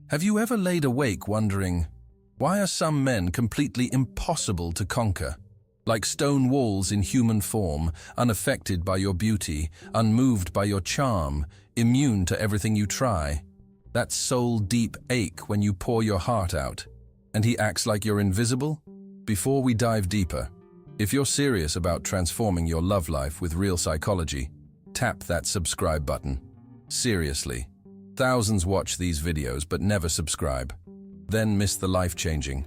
Have you ever laid awake wondering, why are some men completely impossible to conquer? Like stone walls in human form, unaffected by your beauty, unmoved by your charm, immune to everything you try. That soul-deep ache when you pour your heart out, and he acts like you're invisible? Before we dive deeper, if you're serious about transforming your love life with real psychology, tap that subscribe button. Seriously. Thousands watch these videos but never subscribe. Then miss the life-changing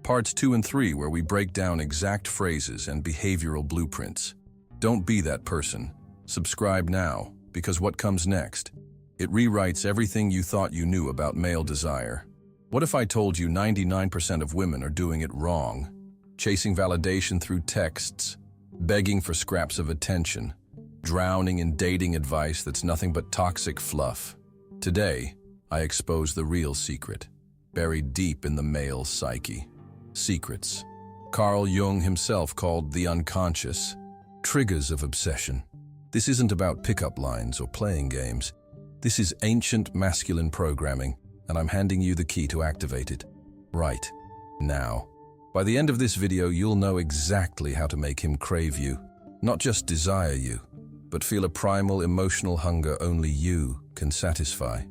Parts 2 and 3, where we break down exact phrases and behavioral blueprints. Don't be that person. Subscribe now, because what comes next? It rewrites everything you thought you knew about male desire. What if I told you 99% of women are doing it wrong? Chasing validation through texts, begging for scraps of attention, drowning in dating advice that's nothing but toxic fluff. Today, I expose the real secret, buried deep in the male psyche. Secrets. Carl Jung himself called the unconscious triggers of obsession. This isn't about pickup lines or playing games. This is ancient masculine programming, and I'm handing you the key to activate it right now. By the end of this video, you'll know exactly how to make him crave you, not just desire you, but feel a primal emotional hunger only you can satisfy.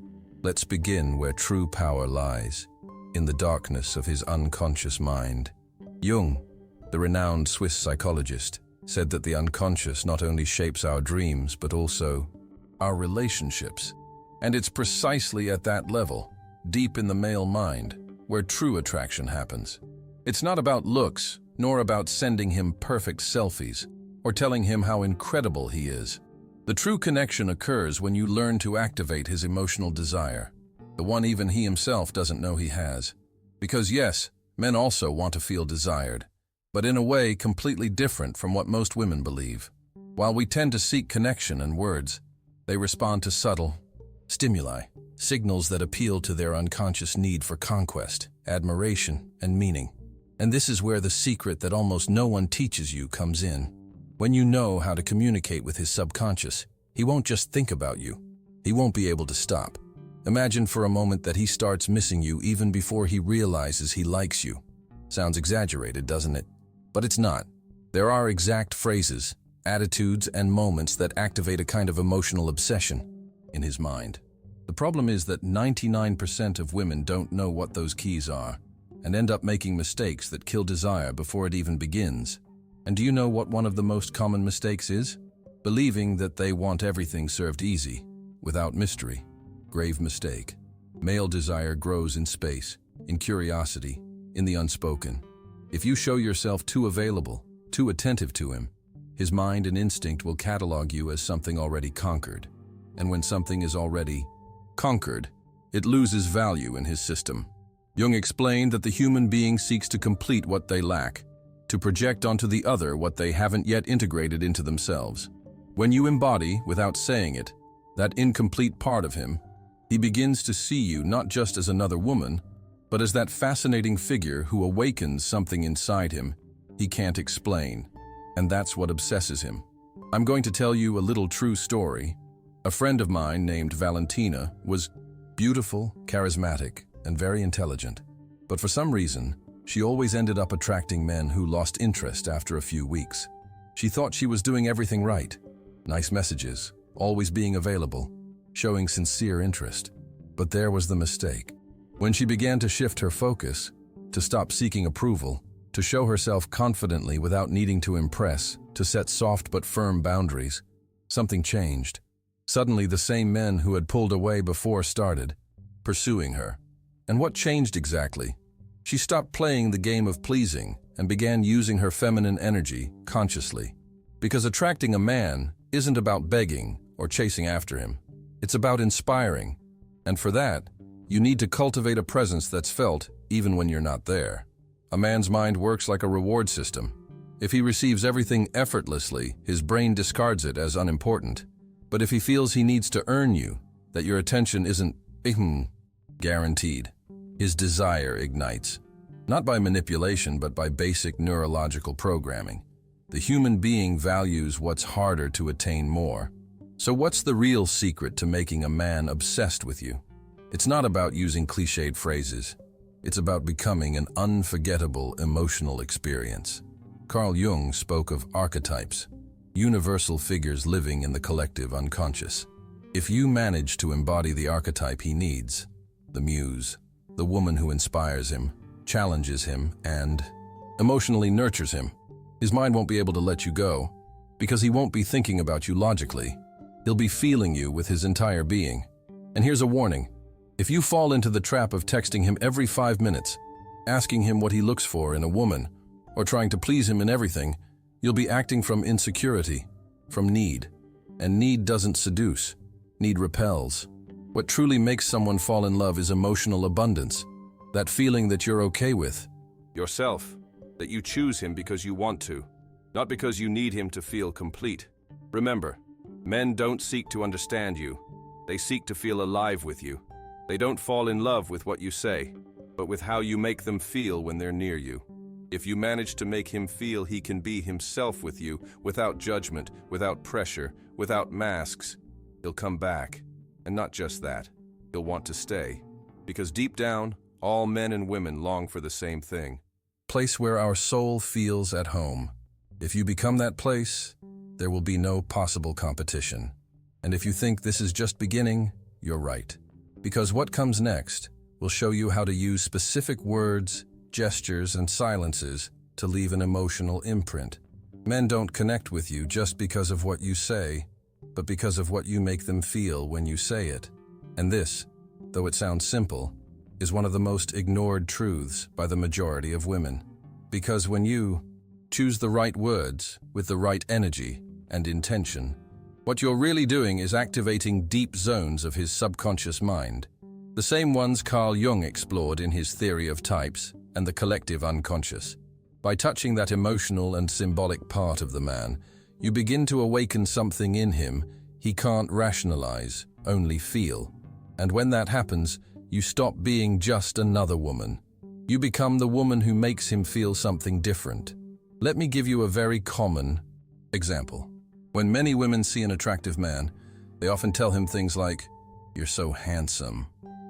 Let's begin where true power lies, in the darkness of his unconscious mind. Jung, the renowned Swiss psychologist, said that the unconscious not only shapes our dreams, but also our relationships. And it's precisely at that level, deep in the male mind, where true attraction happens. It's not about looks, nor about sending him perfect selfies, or telling him how incredible he is. The true connection occurs when you learn to activate his emotional desire, the one even he himself doesn't know he has. Because yes, men also want to feel desired, but in a way completely different from what most women believe. While we tend to seek connection and words, they respond to subtle stimuli, signals that appeal to their unconscious need for conquest, admiration, and meaning. And this is where the secret that almost no one teaches you comes in. When you know how to communicate with his subconscious, he won't just think about you. He won't be able to stop. Imagine for a moment that he starts missing you even before he realizes he likes you. Sounds exaggerated, doesn't it? But it's not. There are exact phrases, attitudes, and moments that activate a kind of emotional obsession in his mind. The problem is that 99% of women don't know what those keys are, and end up making mistakes that kill desire before it even begins. And do you know what one of the most common mistakes is? Believing that they want everything served easy, without mystery. Grave mistake. Male desire grows in space, in curiosity, in the unspoken. If you show yourself too available, too attentive to him, his mind and instinct will catalog you as something already conquered. And when something is already conquered, it loses value in his system. Jung explained that the human being seeks to complete what they lack, to project onto the other what they haven't yet integrated into themselves. When you embody, without saying it, that incomplete part of him, he begins to see you not just as another woman, but as that fascinating figure who awakens something inside him he can't explain. And that's what obsesses him. I'm going to tell you a little true story. A friend of mine named Valentina was beautiful, charismatic, and very intelligent. But for some reason, she always ended up attracting men who lost interest after a few weeks. She thought she was doing everything right. Nice messages, always being available, showing sincere interest. But there was the mistake. When she began to shift her focus, to stop seeking approval, to show herself confidently without needing to impress, to set soft but firm boundaries, something changed. Suddenly, the same men who had pulled away before started pursuing her. And what changed exactly? She stopped playing the game of pleasing and began using her feminine energy consciously. Because attracting a man isn't about begging or chasing after him. It's about inspiring. And for that, you need to cultivate a presence that's felt even when you're not there. A man's mind works like a reward system. If he receives everything effortlessly, his brain discards it as unimportant. But if he feels he needs to earn you, that your attention isn't guaranteed, his desire ignites. Not by manipulation, but by basic neurological programming. The human being values what's harder to attain more. So what's the real secret to making a man obsessed with you? It's not about using cliched phrases. It's about becoming an unforgettable emotional experience. Carl Jung spoke of archetypes, universal figures living in the collective unconscious. If you manage to embody the archetype he needs, the muse, the woman who inspires him, challenges him, and emotionally nurtures him, his mind won't be able to let you go, because he won't be thinking about you logically. He'll be feeling you with his entire being. And here's a warning. If you fall into the trap of texting him every 5 minutes, asking him what he looks for in a woman, or trying to please him in everything, you'll be acting from insecurity, from need. And need doesn't seduce. Need repels. What truly makes someone fall in love is emotional abundance. That feeling that you're okay with yourself, that you choose him because you want to, not because you need him to feel complete. Remember, men don't seek to understand you. They seek to feel alive with you. They don't fall in love with what you say, but with how you make them feel when they're near you. If you manage to make him feel he can be himself with you, without judgment, without pressure, without masks, he'll come back. And not just that, he'll want to stay. Because deep down, all men and women long for the same thing. Place where our soul feels at home. If you become that place, there will be no possible competition. And if you think this is just beginning, you're right. Because what comes next will show you how to use specific words, gestures, and silences to leave an emotional imprint. Men don't connect with you just because of what you say, but because of what you make them feel when you say it. And this, though it sounds simple, is one of the most ignored truths by the majority of women. Because when you choose the right words with the right energy and intention, what you're really doing is activating deep zones of his subconscious mind, the same ones Carl Jung explored in his theory of types and the collective unconscious. By touching that emotional and symbolic part of the man, you begin to awaken something in him he can't rationalize, only feel. And when that happens, you stop being just another woman. You become the woman who makes him feel something different. Let me give you a very common example. When many women see an attractive man, they often tell him things like, "You're so handsome.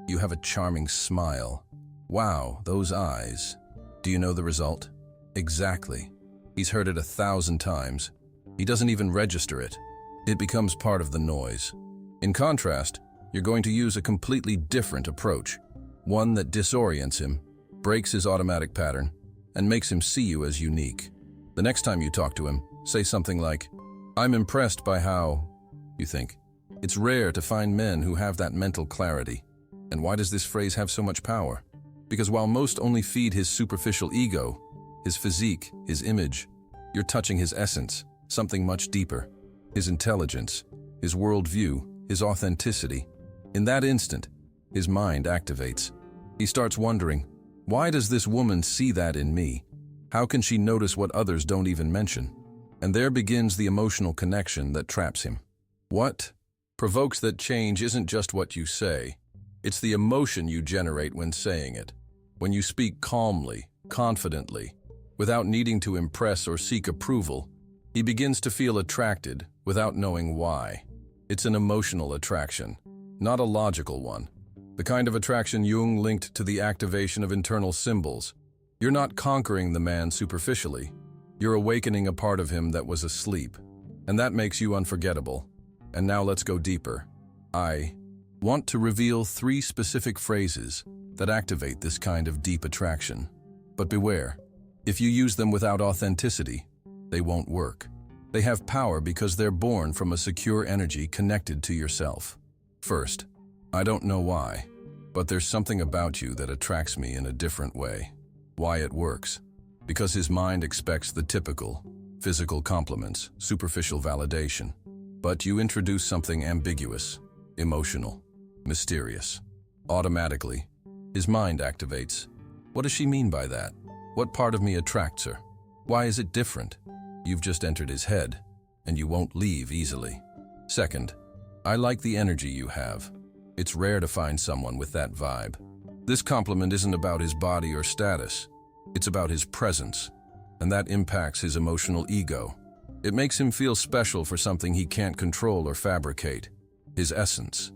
You have a charming smile. Wow, those eyes." Do you know the result? Exactly. He's heard it 1,000 times. He doesn't even register it. It becomes part of the noise. In contrast, you're going to use a completely different approach, one that disorients him, breaks his automatic pattern, and makes him see you as unique. The next time you talk to him, say something like, "I'm impressed by how," you think. It's rare to find men who have that mental clarity. And why does this phrase have so much power? Because while most only feed his superficial ego, his physique, his image, you're touching his essence, something much deeper, his intelligence, his worldview, his authenticity. In that instant, his mind activates. He starts wondering, why does this woman see that in me? How can she notice what others don't even mention? And there begins the emotional connection that traps him. What provokes that change isn't just what you say. It's the emotion you generate when saying it. When you speak calmly, confidently, without needing to impress or seek approval, he begins to feel attracted without knowing why. It's an emotional attraction, not a logical one. The kind of attraction Jung linked to the activation of internal symbols. You're not conquering the man superficially. You're awakening a part of him that was asleep. And that makes you unforgettable. And now let's go deeper. I want to reveal 3 specific phrases that activate this kind of deep attraction. But beware, if you use them without authenticity, they won't work. They have power because they're born from a secure energy connected to yourself. First, I don't know why, but there's something about you that attracts me in a different way. Why it works? Because his mind expects the typical, physical compliments, superficial validation. But you introduce something ambiguous, emotional, mysterious. Automatically, his mind activates. What does she mean by that? What part of me attracts her? Why is it different? You've just entered his head, and you won't leave easily. Second, I like the energy you have. It's rare to find someone with that vibe. This compliment isn't about his body or status. It's about his presence, and that impacts his emotional ego. It makes him feel special for something he can't control or fabricate, his essence.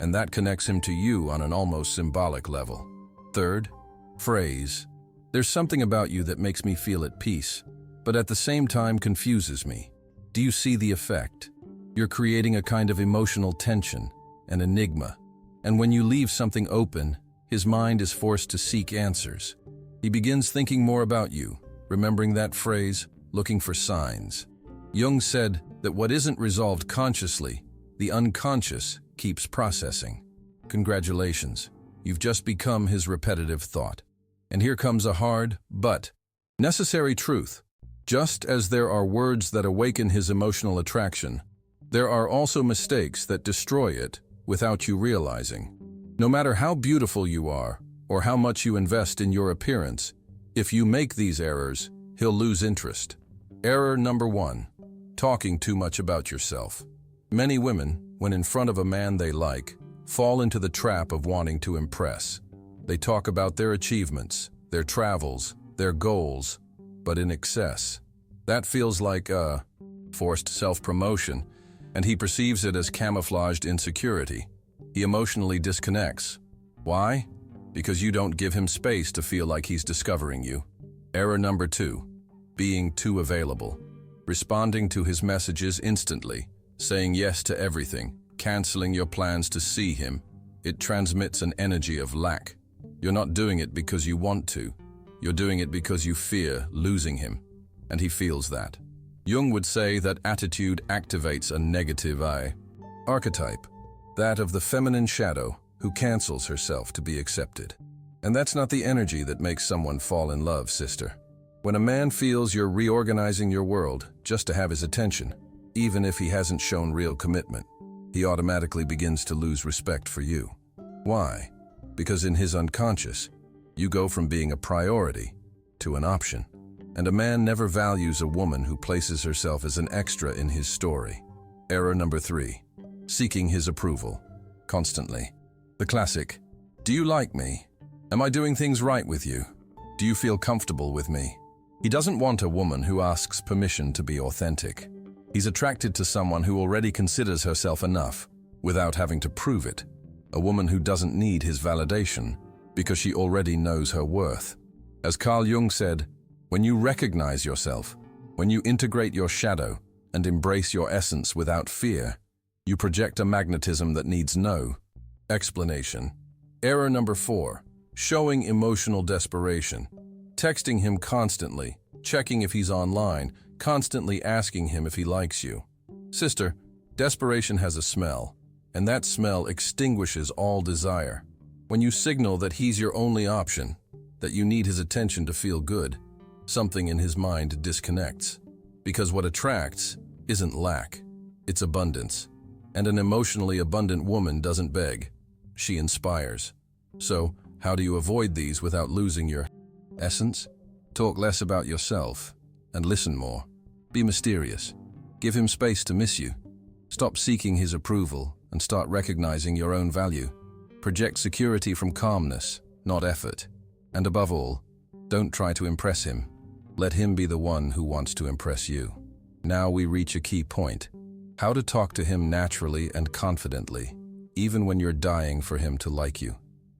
and that connects him to you on an almost symbolic level. Third, phrase. There's something about you that makes me feel at peace, but at the same time confuses me. Do you see the effect? You're creating a kind of emotional tension, an enigma. And when you leave something open, his mind is forced to seek answers. He begins thinking more about you, remembering that phrase, looking for signs. Jung said that what isn't resolved consciously, the unconscious keeps processing. Congratulations, you've just become his repetitive thought. And here comes a hard, but necessary truth. Just as there are words that awaken his emotional attraction, there are also mistakes that destroy it without you realizing. No matter how beautiful you are, or how much you invest in your appearance, if you make these errors, he'll lose interest. Error number 1, talking too much about yourself. Many women, when in front of a man they like, fall into the trap of wanting to impress. They talk about their achievements, their travels, their goals, but in excess. That feels like forced self-promotion, and he perceives it as camouflaged insecurity. He emotionally disconnects. Why? Because you don't give him space to feel like he's discovering you. Error number 2, being too available. Responding to his messages instantly, saying yes to everything, canceling your plans to see him. It transmits an energy of lack. You're not doing it because you want to. You're doing it because you fear losing him, and he feels that. Jung would say that attitude activates a negative archetype, that of the feminine shadow who cancels herself to be accepted. And that's not the energy that makes someone fall in love, sister. When a man feels you're reorganizing your world just to have his attention, even if he hasn't shown real commitment, he automatically begins to lose respect for you. Why? Because in his unconscious, you go from being a priority to an option. And a man never values a woman who places herself as an extra in his story. Error number 3, seeking his approval, constantly. The classic, do you like me? Am I doing things right with you? Do you feel comfortable with me? He doesn't want a woman who asks permission to be authentic. He's attracted to someone who already considers herself enough, without having to prove it. A woman who doesn't need his validation, because she already knows her worth. As Carl Jung said, when you recognize yourself, when you integrate your shadow and embrace your essence without fear, you project a magnetism that needs no explanation. Error number 4, showing emotional desperation. Texting him constantly, checking if he's online, constantly asking him if he likes you. Sister, desperation has a smell, and that smell extinguishes all desire. When you signal that he's your only option, that you need his attention to feel good, something in his mind disconnects. Because what attracts isn't lack, it's abundance. And an emotionally abundant woman doesn't beg, she inspires. So, how do you avoid these without losing your essence? Talk less about yourself and listen more. Be mysterious. Give him space to miss you. Stop seeking his approval and start recognizing your own value. Project security from calmness, not effort. And above all, don't try to impress him. Let him be the one who wants to impress you. Now we reach a key point. How to talk to him naturally and confidently, even when you're dying for him to like you.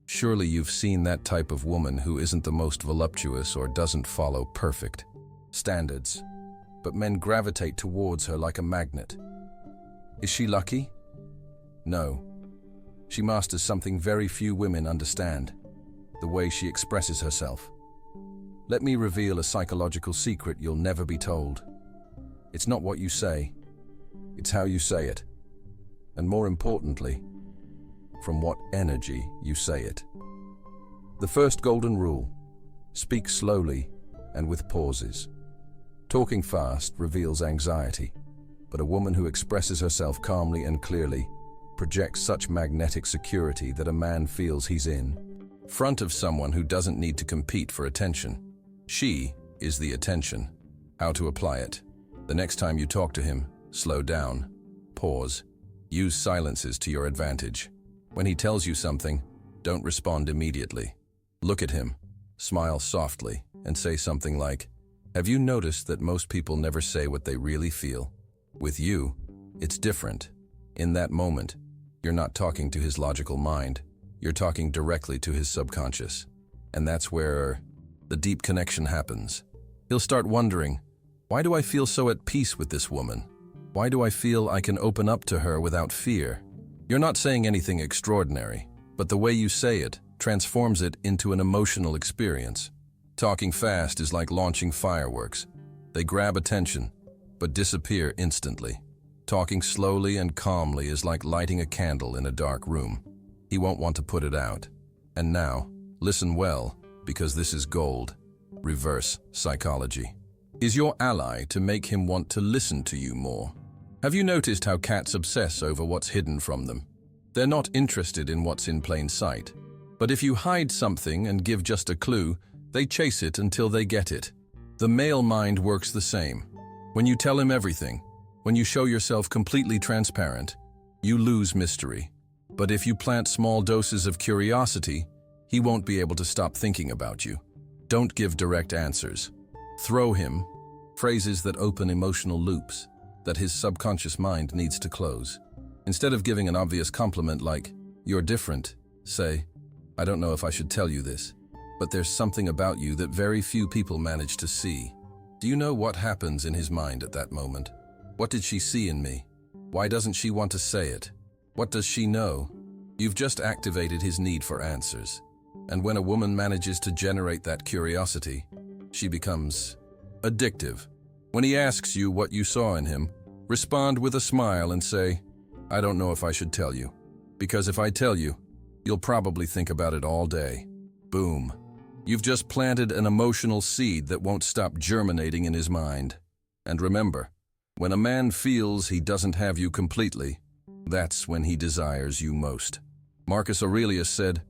Surely you've seen that type of woman who isn't the most voluptuous or doesn't follow perfect standards, but men gravitate towards her like a magnet. Is she lucky? No. She masters something very few women understand, the way she expresses herself. Let me reveal a psychological secret you'll never be told. It's not what you say, it's how you say it. And more importantly, from what energy you say it. The first golden rule: speak slowly and with pauses. Talking fast reveals anxiety, but a woman who expresses herself calmly and clearly projects such magnetic security that a man feels he's in front of someone who doesn't need to compete for attention. She is the attention. How to apply it? The next time you talk to him, slow down, pause, use silences to your advantage. When he tells you something, don't respond immediately. Look at him, smile softly, and say something like, "Have you noticed that most people never say what they really feel? With you, it's different." In that moment, You're not talking to his logical mind. You're talking directly to his subconscious. And that's where the deep connection happens. He'll start wondering, why do I feel so at peace with this woman? Why do I feel I can open up to her without fear? You're not saying anything extraordinary, but the way you say it transforms it into an emotional experience. Talking fast is like launching fireworks. They grab attention, but disappear instantly. Talking slowly and calmly is like lighting a candle in a dark room. He won't want to put it out. And now, listen well, because this is gold. Reverse psychology. Is your ally to make him want to listen to you more? Have you noticed how cats obsess over what's hidden from them? They're not interested in what's in plain sight. But if you hide something and give just a clue, they chase it until they get it. The male mind works the same. When you tell him everything, when you show yourself completely transparent, you lose mystery. But if you plant small doses of curiosity, he won't be able to stop thinking about you. Don't give direct answers. Throw him phrases that open emotional loops that his subconscious mind needs to close. Instead of giving an obvious compliment like, "You're different," say, "I don't know if I should tell you this, but there's something about you that very few people manage to see." Do you know what happens in his mind at that moment? What did she see in me? Why doesn't she want to say it? What does she know? You've just activated his need for answers. And when a woman manages to generate that curiosity, she becomes addictive. When he asks you what you saw in him, respond with a smile and say, "I don't know if I should tell you. Because if I tell you, you'll probably think about it all day." Boom. You've just planted an emotional seed that won't stop germinating in his mind. And remember, when a man feels he doesn't have you completely, that's when he desires you most. Marcus Aurelius said,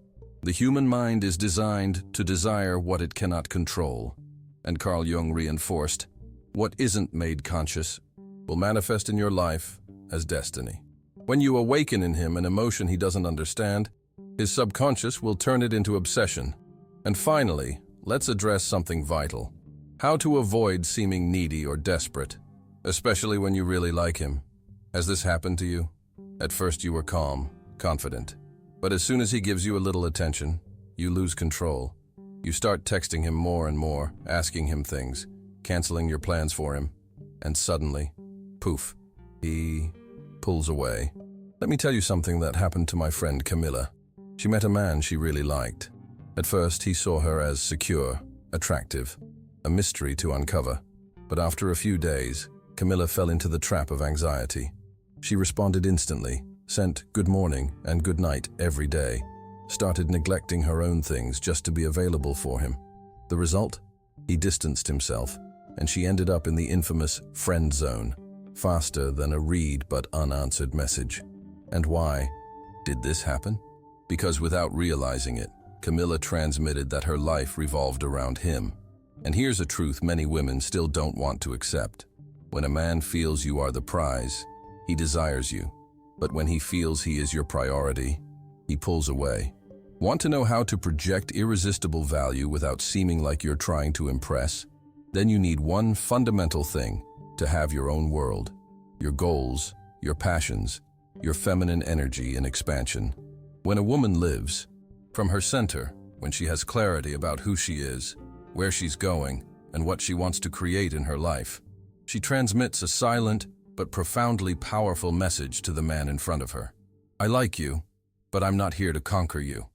"The human mind is designed to desire what it cannot control." And Carl Jung reinforced, "What isn't made conscious will manifest in your life as destiny." When you awaken in him an emotion he doesn't understand, his subconscious will turn it into obsession. And finally, let's address something vital. How to avoid seeming needy or desperate, especially when you really like him. Has this happened to you? At first you were calm, confident. But as soon as he gives you a little attention, you lose control. You start texting him more and more, asking him things, canceling your plans for him. And suddenly, poof, he pulls away. Let me tell you something that happened to my friend Camilla. She met a man she really liked. At first, he saw her as secure, attractive, a mystery to uncover. But after a few days, Camilla fell into the trap of anxiety. She responded instantly, sent good morning and good night every day, started neglecting her own things just to be available for him. The result? He distanced himself, and she ended up in the infamous friend zone, faster than a read but unanswered message. And why did this happen? Because without realizing it, Camilla transmitted that her life revolved around him. And here's a truth many women still don't want to accept. When a man feels you are the prize, he desires you. But when he feels he is your priority, he pulls away. Want to know how to project irresistible value without seeming like you're trying to impress? Then you need one fundamental thing: to have your own world, your goals, your passions, your feminine energy in expansion. When a woman lives from her center, when she has clarity about who she is, where she's going, and what she wants to create in her life, she transmits a silent but profoundly powerful message to the man in front of her. I like you, but I'm not here to conquer you.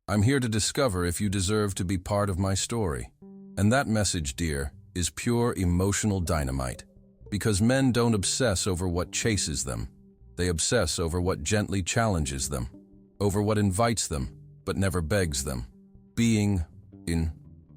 I'm here to discover if you deserve to be part of my story. And that message, dear, is pure emotional dynamite. Because men don't obsess over what chases them. They obsess over what gently challenges them, over what invites them, but never begs them.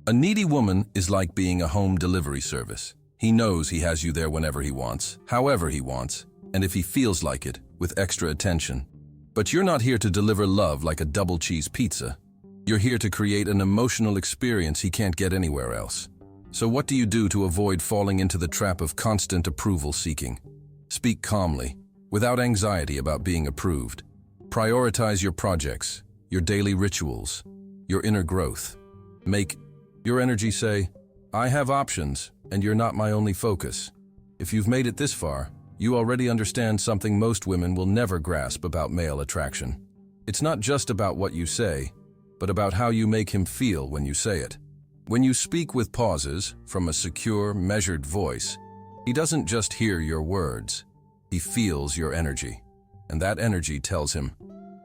A needy woman is like being a home delivery service. He knows he has you there whenever he wants, however he wants, and if he feels like it, with extra attention. But you're not here to deliver love like a double cheese pizza. You're here to create an emotional experience he can't get anywhere else. So what do you do to avoid falling into the trap of constant approval seeking? Speak calmly, without anxiety about being approved. Prioritize your projects, your daily rituals, your inner growth. Make your energy say, "I have options, and you're not my only focus." If you've made it this far, you already understand something most women will never grasp about male attraction. It's not just about what you say, but about how you make him feel when you say it. When you speak with pauses, from a secure, measured voice, he doesn't just hear your words, he feels your energy. And that energy tells him,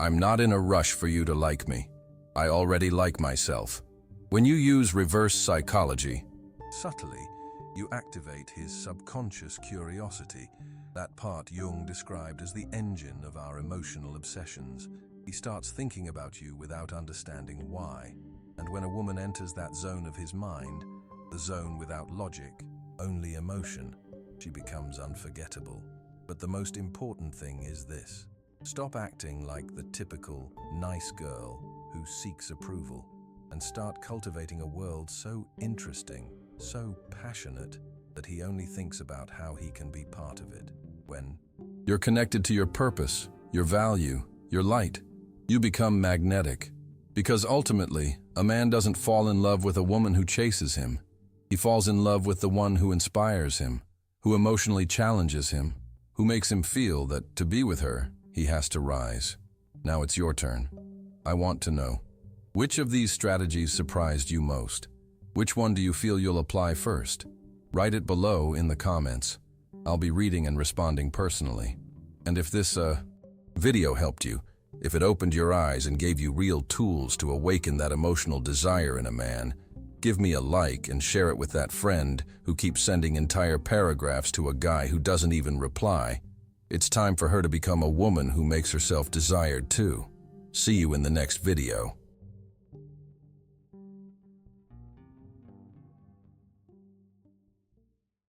I'm not in a rush for you to like me. I already like myself. When you use reverse psychology, subtly, you activate his subconscious curiosity, that part Jung described as the engine of our emotional obsessions. He starts thinking about you without understanding why. And when a woman enters that zone of his mind, the zone without logic, only emotion, she becomes unforgettable. But the most important thing is this. Stop acting like the typical nice girl who seeks approval, and start cultivating a world so interesting, so passionate, that he only thinks about how he can be part of it. When you're connected to your purpose, your value, your light, you become magnetic. Because ultimately, a man doesn't fall in love with a woman who chases him. He falls in love with the one who inspires him, who emotionally challenges him, who makes him feel that to be with her, he has to rise. Now it's your turn. I want to know, which of these strategies surprised you most? Which one do you feel you'll apply first? Write it below in the comments. I'll be reading and responding personally. And if this video helped you, if it opened your eyes and gave you real tools to awaken that emotional desire in a man, give me a like and share it with that friend who keeps sending entire paragraphs to a guy who doesn't even reply. It's time for her to become a woman who makes herself desired too. See you in the next video.